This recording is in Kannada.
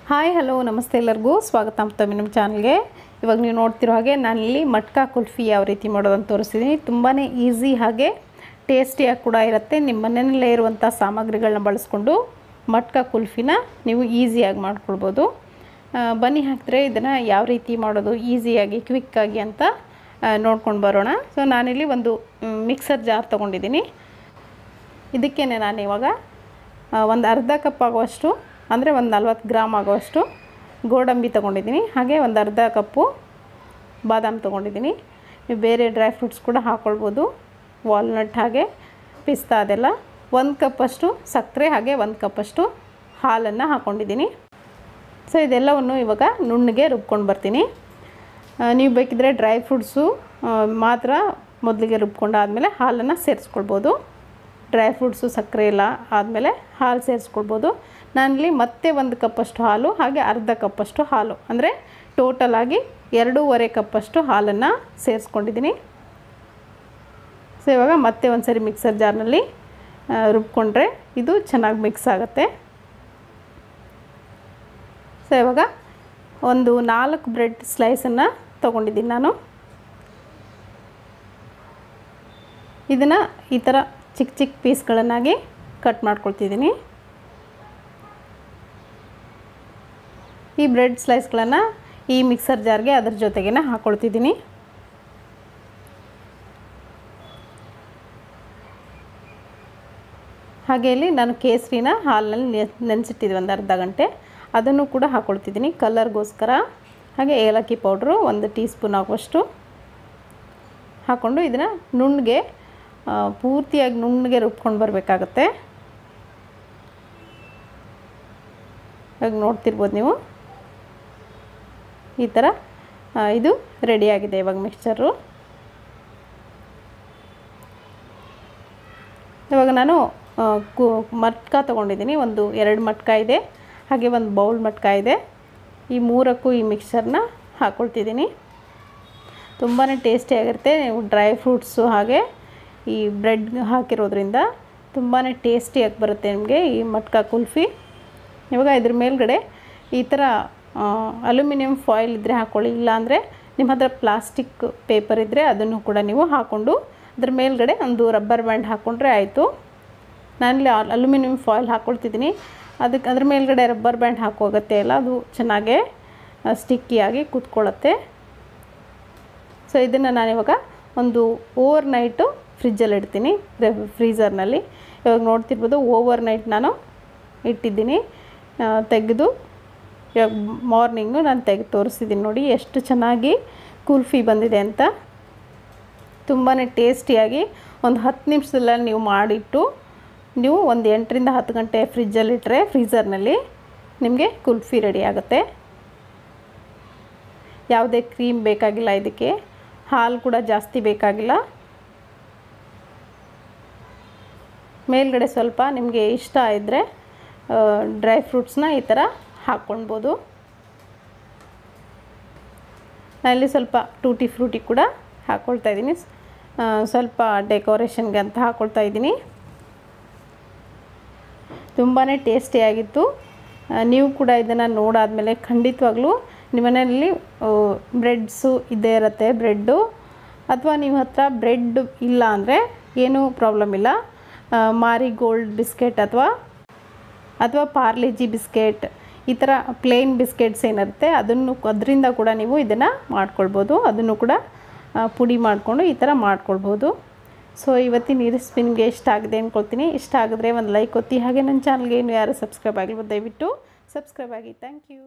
ಹಾಯ್ ಹಲೋ ನಮಸ್ತೆ ಎಲ್ಲರಿಗೂ ಸ್ವಾಗತ ಮಾಡ್ತೀನಿ ನಮ್ಮ ಚಾನಲ್ಗೆ. ಇವಾಗ ನೀವು ನೋಡ್ತಿರೋ ಹಾಗೆ ನಾನಿಲ್ಲಿ ಮಟ್ಕಾ ಕುಲ್ಫಿ ಯಾವ ರೀತಿ ಮಾಡೋದಂತ ತೋರಿಸ್ತಿದ್ದೀನಿ. ತುಂಬಾ ಈಸಿ ಹಾಗೆ ಟೇಸ್ಟಿಯಾಗಿ ಕೂಡ ಇರುತ್ತೆ. ನಿಮ್ಮ ಮನೆಯಲ್ಲೇ ಇರುವಂಥ ಸಾಮಗ್ರಿಗಳನ್ನ ಬಳಸ್ಕೊಂಡು ಮಟ್ಕಾ ಕುಲ್ಫಿನ ನೀವು ಈಸಿಯಾಗಿ ಮಾಡ್ಕೊಳ್ಬೋದು. ಬನ್ನಿ ಹಾಕಿದ್ರೆ ಇದನ್ನು ಯಾವ ರೀತಿ ಮಾಡೋದು ಈಸಿಯಾಗಿ ಕ್ವಿಕ್ಕಾಗಿ ಅಂತ ನೋಡ್ಕೊಂಡು ಬರೋಣ. ಸೊ ನಾನಿಲ್ಲಿ ಒಂದು ಮಿಕ್ಸರ್ ಜಾರ್ ತೊಗೊಂಡಿದ್ದೀನಿ. ಇದಕ್ಕೇ ನಾನು ಇವಾಗ ಒಂದು ಅರ್ಧ ಕಪ್ ಆಗುವಷ್ಟು ಅಂದರೆ ಒಂದು 40 ಗ್ರಾಮ್ ಆಗುವಷ್ಟು ಗೋಡಂಬಿ ತೊಗೊಂಡಿದ್ದೀನಿ. ಹಾಗೆ ಒಂದು ಅರ್ಧ ಕಪ್ಪು ಬಾದಾಮ್ ತೊಗೊಂಡಿದ್ದೀನಿ. ನೀವು ಬೇರೆ ಡ್ರೈ ಫ್ರೂಟ್ಸ್ ಕೂಡ ಹಾಕ್ಕೊಳ್ಬೋದು, ವಾಲ್ನಟ್ ಹಾಗೆ ಪಿಸ್ತಾ ಅದೆಲ್ಲ. 1 ಕಪ್ಪಷ್ಟು ಸಕ್ಕರೆ ಹಾಗೆ 1 ಕಪ್ಪಷ್ಟು ಹಾಲನ್ನು ಹಾಕ್ಕೊಂಡಿದ್ದೀನಿ. ಸೊ ಇದೆಲ್ಲವನ್ನು ಇವಾಗ ನುಣ್ಣಗೆ ರುಬ್ಕೊಂಡು ಬರ್ತೀನಿ. ನೀವು ಬೇಕಿದ್ರೆ ಡ್ರೈ ಫ್ರೂಟ್ಸು ಮಾತ್ರ ಮೊದಲಿಗೆ ರುಬ್ಕೊಂಡಾದಮೇಲೆ ಹಾಲನ್ನು ಸೇರಿಸ್ಕೊಳ್ಬೋದು. ಡ್ರೈ ಫ್ರೂಟ್ಸು ಸಕ್ಕರೆ ಎಲ್ಲ ಆದಮೇಲೆ ಹಾಲು ಸೇರಿಸ್ಕೊಳ್ಬೋದು. ನಾನಿಲ್ಲಿ ಮತ್ತೆ 1 ಕಪ್ಪಷ್ಟು ಹಾಲು ಹಾಗೆ ಅರ್ಧ ಕಪ್ಪಷ್ಟು ಹಾಲು ಅಂದರೆ ಟೋಟಲಾಗಿ 2.5 ಕಪ್ಪಷ್ಟು ಹಾಲನ್ನು ಸೇರಿಸ್ಕೊಂಡಿದ್ದೀನಿ. ಸೊ ಇವಾಗ ಮತ್ತೆ ಒಂದು ಸರಿ ಮಿಕ್ಸರ್ ಜಾರ್ನಲ್ಲಿ ರುಬ್ಕೊಂಡ್ರೆ ಇದು ಚೆನ್ನಾಗಿ ಮಿಕ್ಸ್ ಆಗುತ್ತೆ. ಸೊ ಇವಾಗ ಒಂದು 4 ಬ್ರೆಡ್ ಸ್ಲೈಸನ್ನು ತೊಗೊಂಡಿದ್ದೀನಿ ನಾನು. ಇದನ್ನು ಈ ಥರ ಚಿಕ್ಕ ಚಿಕ್ಕ ಪೀಸ್ಗಳನ್ನಾಗಿ ಕಟ್ ಮಾಡ್ಕೊಳ್ತಿದ್ದೀನಿ. ಈ ಬ್ರೆಡ್ ಸ್ಲೈಸ್ಗಳನ್ನು ಈ ಮಿಕ್ಸರ್ ಜಾರ್ಗೆ ಅದ್ರ ಜೊತೆಗೇ ಹಾಕ್ಕೊಳ್ತಿದ್ದೀನಿ. ಹಾಗೆ ಇಲ್ಲಿ ನಾನು ಕೇಸರಿನ ಹಾಲಿನಲ್ಲಿ ನೆನೆಸಿಟ್ಟಿದ್ದೆ ಒಂದು ಅರ್ಧ ಗಂಟೆ, ಅದನ್ನು ಕೂಡ ಹಾಕ್ಕೊಳ್ತಿದ್ದೀನಿ ಕಲರ್ಗೋಸ್ಕರ. ಹಾಗೆ ಏಲಕ್ಕಿ ಪೌಡ್ರು 1 ಟೀ ಸ್ಪೂನ್ ಆಗುವಷ್ಟು ಹಾಕ್ಕೊಂಡು ಇದನ್ನು ನುಣ್ಣಗೆ ಪೂರ್ತಿಯಾಗಿ ನುಣ್ಣಗೆ ರುಬ್ಕೊಂಡು ಬರಬೇಕಾಗತ್ತೆ. ಇವಾಗ ನೋಡ್ತಿರ್ಬೋದು ನೀವು, ಈ ಥರ ಇದು ರೆಡಿಯಾಗಿದೆ ಇವಾಗ ಮಿಕ್ಸ್ಚರು. ಇವಾಗ ನಾನು ಮಟ್ಕಾ ತೊಗೊಂಡಿದ್ದೀನಿ. 2 ಮಟ್ಕಾ ಇದೆ, ಹಾಗೆ ಒಂದು ಬೌಲ್ ಮಟ್ಕಾ ಇದೆ. ಈ 3ಕ್ಕೂ ಈ ಮಿಕ್ಸ್ಚರ್ನ ಹಾಕ್ಕೊಳ್ತಿದ್ದೀನಿ. ತುಂಬಾ ಟೇಸ್ಟಿಯಾಗಿರುತ್ತೆ. ನೀವು ಡ್ರೈ ಫ್ರೂಟ್ಸು ಹಾಗೆ ಈ ಬ್ರೆಡ್ ಹಾಕಿರೋದ್ರಿಂದ ತುಂಬಾ ಟೇಸ್ಟಿಯಾಗಿ ಬರುತ್ತೆ ನಿಮಗೆ ಈ ಮಟ್ಕಾ ಕುಲ್ಫಿ. ಇವಾಗ ಇದ್ರ ಮೇಲ್ಗಡೆ ಈ ಥರ ಅಲ್ಯೂಮಿನಿಯಂ ಫಾಯಿಲ್ ಇದ್ದರೆ ಹಾಕ್ಕೊಳ್ಳಿ, ಇಲ್ಲಾಂದರೆ ನಿಮ್ಮ ಹತ್ರ ಪ್ಲಾಸ್ಟಿಕ್ ಪೇಪರ್ ಇದ್ದರೆ ಅದನ್ನು ಕೂಡ ನೀವು ಹಾಕ್ಕೊಂಡು ಅದ್ರ ಮೇಲ್ಗಡೆ ಒಂದು ರಬ್ಬರ್ ಬ್ಯಾಂಡ್ ಹಾಕ್ಕೊಂಡ್ರೆ ಆಯಿತು. ನಾನಿಲ್ಲಿ ಅಲ್ಯೂಮಿನಿಯಂ ಫಾಯಿಲ್ ಹಾಕ್ಕೊಳ್ತಿದ್ದೀನಿ. ಅದ್ರ ಮೇಲ್ಗಡೆ ರಬ್ಬರ್ ಬ್ಯಾಂಡ್ ಹಾಕೋಗತ್ತೆ ಅಲ್ಲ, ಅದು ಚೆನ್ನಾಗೇ ಸ್ಟಿಕ್ಕಿಯಾಗಿ ಕೂತ್ಕೊಳ್ಳುತ್ತೆ. ಸೊ ಇದನ್ನು ನಾನಿವಾಗ ಒಂದು ಓವರ್ ನೈಟು ಫ್ರಿಜ್ಜಲ್ಲಿ ಇಡ್ತೀನಿ, ಫ್ರೀಝರ್ನಲ್ಲಿ. ಇವಾಗ ನೋಡ್ತಿರ್ಬೋದು ಓವರ್ ನೈಟ್ ನಾನು ಇಟ್ಟಿದ್ದೀನಿ. ತೆಗೆದು ಇವಾಗ ಮಾರ್ನಿಂಗು ನಾನು ತೆಗೆದು ತೋರಿಸಿದ್ದೀನಿ ನೋಡಿ ಎಷ್ಟು ಚೆನ್ನಾಗಿ ಕುಲ್ಫಿ ಬಂದಿದೆ ಅಂತ. ತುಂಬಾ ಟೇಸ್ಟಿಯಾಗಿ ಒಂದು 10 ನಿಮಿಷದಲ್ಲಿ ನೀವು ಮಾಡಿಟ್ಟು ನೀವು ಒಂದು 8 ರಿಂದ 10 ಗಂಟೆ ಫ್ರಿಜ್ಜಲ್ಲಿಟ್ಟರೆ ಫ್ರೀಝರ್ನಲ್ಲಿ ನಿಮಗೆ ಕುಲ್ಫಿ ರೆಡಿ ಆಗುತ್ತೆ. ಯಾವುದೇ ಕ್ರೀಮ್ ಬೇಕಾಗಿಲ್ಲ, ಇದಕ್ಕೆ ಹಾಲು ಕೂಡ ಜಾಸ್ತಿ ಬೇಕಾಗಿಲ್ಲ. ಮೇಲ್ಗಡೆ ಸ್ವಲ್ಪ ನಿಮಗೆ ಇಷ್ಟ ಇದ್ದರೆ ಡ್ರೈ ಫ್ರೂಟ್ಸ್ನ ಈ ಥರ ಹಾಕ್ಕೊಳ್ಬೋದು. ನಾನಿಲ್ಲಿ ಸ್ವಲ್ಪ ಟೂಟಿ ಫ್ರೂಟಿ ಕೂಡ ಹಾಕ್ಕೊಳ್ತಾ ಇದ್ದೀನಿ, ಸ್ವಲ್ಪ ಡೆಕೋರೇಷನ್ಗೆ ಅಂತ ಹಾಕ್ಕೊಳ್ತಾ ಇದ್ದೀನಿ. ತುಂಬಾ ಟೇಸ್ಟಿಯಾಗಿತ್ತು. ನೀವು ಕೂಡ ಇದನ್ನು ನೋಡಾದಮೇಲೆ ಖಂಡಿತವಾಗ್ಲೂ ನಿಮ್ಮ ಮನೆಯಲ್ಲಿ ಬ್ರೆಡ್ಸು ಇದ್ದೇ ಇರುತ್ತೆ, ಬ್ರೆಡ್ಡು. ಅಥವಾ ನಿಮ್ಮ ಹತ್ರ ಬ್ರೆಡ್ ಇಲ್ಲ ಅಂದರೆ ಏನೂ ಪ್ರಾಬ್ಲಮ್ ಇಲ್ಲ. ಮಾರಿಗೋಲ್ಡ್ ಬಿಸ್ಕೆಟ್ ಅಥವಾ ಪಾರ್ಲೆಜಿ ಬಿಸ್ಕೆಟ್, ಈ ಥರ ಪ್ಲೇನ್ ಬಿಸ್ಕೆಟ್ಸ್ ಏನಿರುತ್ತೆ ಅದರಿಂದ ಕೂಡ ನೀವು ಇದನ್ನು ಮಾಡ್ಕೊಳ್ಬೋದು. ಅದನ್ನು ಕೂಡ ಪುಡಿ ಮಾಡಿಕೊಂಡು ಈ ಥರ ಮಾಡ್ಕೊಳ್ಬೋದು. ಸೊ ಇವತ್ತಿನ ಈ ರೆಸಿಪಿ ನಿಮಗೆ ಇಷ್ಟ ಆಗಿದೆ ಅಂದ್ಕೊಳ್ತೀನಿ. ಇಷ್ಟ ಆಗಿದ್ರೆ ಒಂದು ಲೈಕ್ ಒತ್ತಿ. ಹಾಗೆ ನನ್ನ ಚಾನಲ್ಗೆ ಯಾರು ಸಬ್ಸ್ಕ್ರೈಬ್ ಆಗಿರ್ಬೋದು ದಯವಿಟ್ಟು ಸಬ್ಸ್ಕ್ರೈಬ್ ಆಗಿ. Thank you.